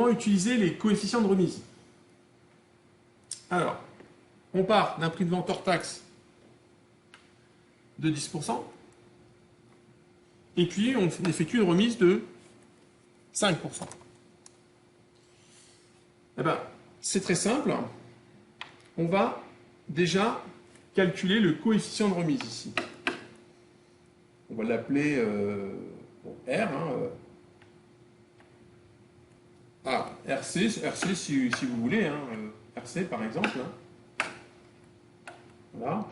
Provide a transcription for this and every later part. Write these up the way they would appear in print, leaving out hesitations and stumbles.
comment utiliser les coefficients de remise. Alors, on part d'un prix de vente hors taxe de 10%, et puis on effectue une remise de 5%. Eh bien, c'est très simple. On va déjà calculer le coefficient de remise ici. On va l'appeler R. RC si vous voulez. RC par exemple. Voilà.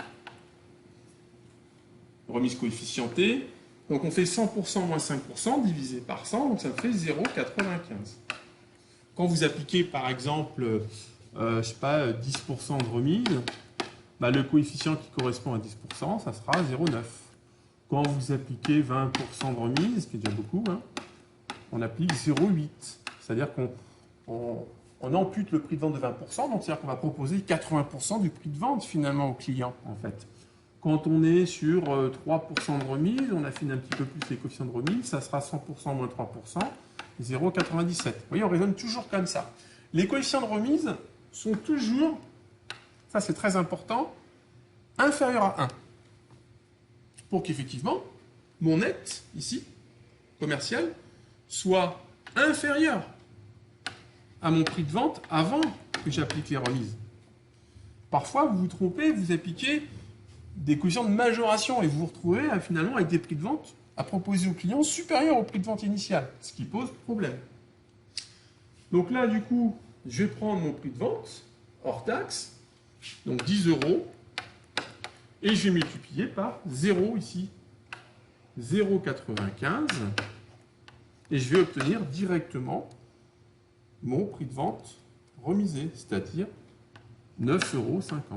Remise coefficientée. Donc on fait 100% moins 5% divisé par 100, donc ça fait 0,95. Quand vous appliquez par exemple, je sais pas, 10% de remise, bah, le coefficient qui correspond à 10%, ça sera 0,9. Quand vous appliquez 20% de remise, ce qui est déjà beaucoup, on applique 0,8. C'est-à-dire qu'on ampute le prix de vente de 20%, donc c'est-à-dire qu'on va proposer 80% du prix de vente finalement au client, en fait. Quand on est sur 3% de remise, on affine un petit peu plus les coefficients de remise, ça sera 100% moins 3%, 0,97. Vous voyez, on raisonne toujours comme ça. Les coefficients de remise sont toujours, ça c'est très important, inférieurs à 1. Pour qu'effectivement, mon net, ici, commercial, soit inférieur à mon prix de vente avant que j'applique les remises. Parfois, vous vous trompez, vous appliquez des coefficients de majoration et vous vous retrouvez finalement avec des prix de vente à proposer au client supérieurs au prix de vente initial, ce qui pose problème. Donc là, du coup, je vais prendre mon prix de vente hors taxe, donc 10 €, et je vais multiplier par 0 ici, 0,95, et je vais obtenir directement mon prix de vente remisé, c'est-à-dire 9,50 €.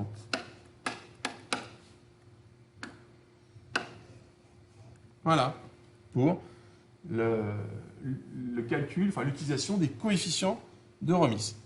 Voilà, pour le calcul, enfin l'utilisation des coefficients de remise.